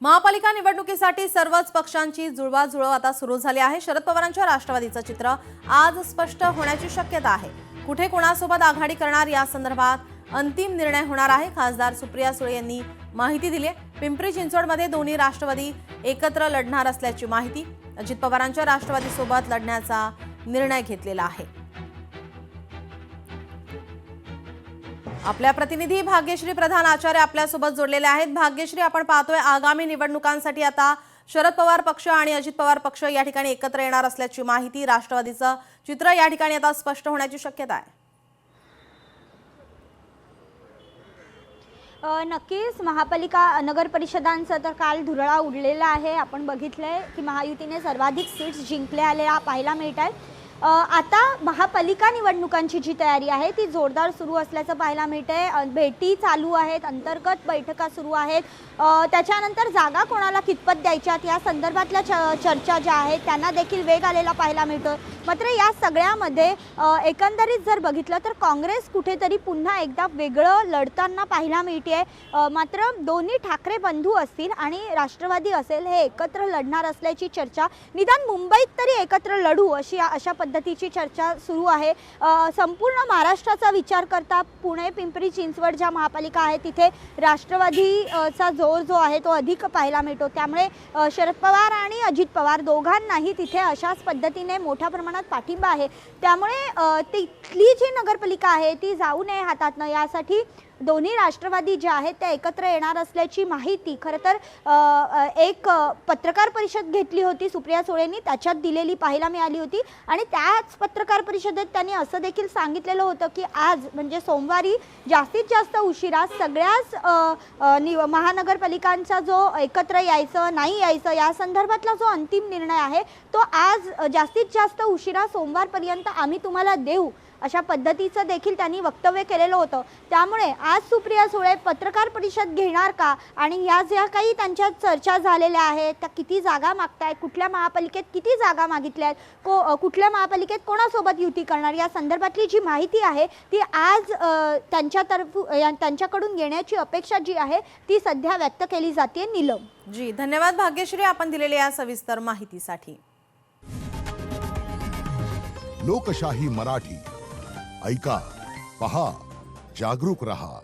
महापालिका निवडणुकीसाठी सर्वच पक्षांची जुळवाजुळव आता सुरू झाली आहे। शरद पवारांच्या राष्ट्रवादीचं चित्र आज स्पष्ट होण्याची शक्यता आहे। कुठे कोणासोबत आघाडी करणार या संदर्भात अंतिम निर्णय होणार आहे। खासदार सुप्रिया सुळे यांनी माहिती दिली आहे। पिंपरी चिंचवडमध्ये दोन्ही राष्ट्रवादी एकत्र लढणार असल्याची माहिती। अजित पवारांच्या राष्ट्रवादीसोबत लढण्याचा निर्णय घेतलेला आहे। आपल्या प्रतिनिधी भाग्यश्री प्रधान आचार्य आपल्यासोबत जोडलेले आहेत। भाग्यश्री, आपण पाहतोय आगामी निवडणुकांसाठी आता शरद पवार पक्ष आणि अजित पवार पक्ष या ठिकाणी एकत्र येणार असल्याची माहिती। राष्ट्रवादीचं चित्र या ठिकाणी आता स्पष्ट होण्याची शक्यता आहे। नक्कीच महापालिका नगर परिषदांचा तर काल धुरळा उडलेला आहे। आपण बघितलंय की महायुतीने सर्वाधिक सीट्स जिंकल्या पाहायला मिळत आहे। आता महापालिका निवडणुकांची जी तयारी आहे ती जोरदार सुरू असल्याचं पाहायला मिळतंय। भेटी चालू आहेत, अंतर्गत बैठका सुरू आहेत। त्याच्यानंतर जागा कोणाला कितपत द्यायच्यात या संदर्भातल्या चर्चा ज्या आहेत त्यांना देखील वेग आलेला पाहायला मिळतो। मात्र या सगळ्यामध्ये एकंदरीत जर बघितलं तर काँग्रेस कुठेतरी पुन्हा एकदा वेगळं लढताना पाहायला मिळते। मात्र दोन्ही ठाकरे बंधू असतील आणि राष्ट्रवादी असेल हे एकत्र लढणार असल्याची चर्चा, निदान मुंबईत तरी एकत्र लढू अशा पद्धतीची चर्चा सुरू आहे। संपूर्ण महाराष्ट्राचा विचार करता पुणे पिंपरी चिंचवड ज्या महापालिका आहे तिथे राष्ट्रवादीचा जोर जो आहे तो अधिक पाहायला मिळतो। त्यामुळे शरद पवार आणि अजित पवार दोघांनाही तिथे अशाच पद्धतीने मोठ्या प्रमाणात पाठिंबा आहे। त्यामुळे तिथली जी नगरपालिका आहे ती जाऊ नये हातातनं यासाठी दोन्ही राष्ट्रवादी जे आहेत ते एकत्र येणार असल्याची माहिती खरं तर एक पत्रकार परिषद घेतली होती सुप्रिया सुळेंनी, त्याच्यात दिलेली पाहायला मिळाली होती। आणि त्याच पत्रकार परिषदेत त्यांनी असं देखील सांगितलेलं होतं की आज म्हणजे सोमवारी जास्तीत जास्त उशिरा सगळ्याच महानगरपालिकांचा जो एकत्र यायचं नाही यायचं या संदर्भातला जो अंतिम निर्णय आहे तो आज जास्तीत जास्त उशिरा सोमवारपर्यंत आम्ही तुम्हाला देऊ अशा पद्धतीचं देखील त्यांनी वक्तव्य केलेलं होतं। त्यामुळे आज सुप्रिया सुळे पत्रकार परिषद घेणार का आणि या ज्या काही त्यांच्या चर्चा झालेल्या आहेत त्या किती जागा मागतायत, कुठल्या महापालिकेत किती जागा मागितल्यात, कुठल्या महापालिकेत कोणासोबत युती करणार या संदर्भातली जी माहिती आहे ती आज त्यांच्याकडून येण्याची अपेक्षा जी आहे ती सध्या व्यक्त केली जाते। नीलम जी, धन्यवाद भाग्यश्री आपण दिलेल्या या सविस्तर माहितीसाठी। लोकशाही मराठी ऐका, पहा, जागरूक रहा।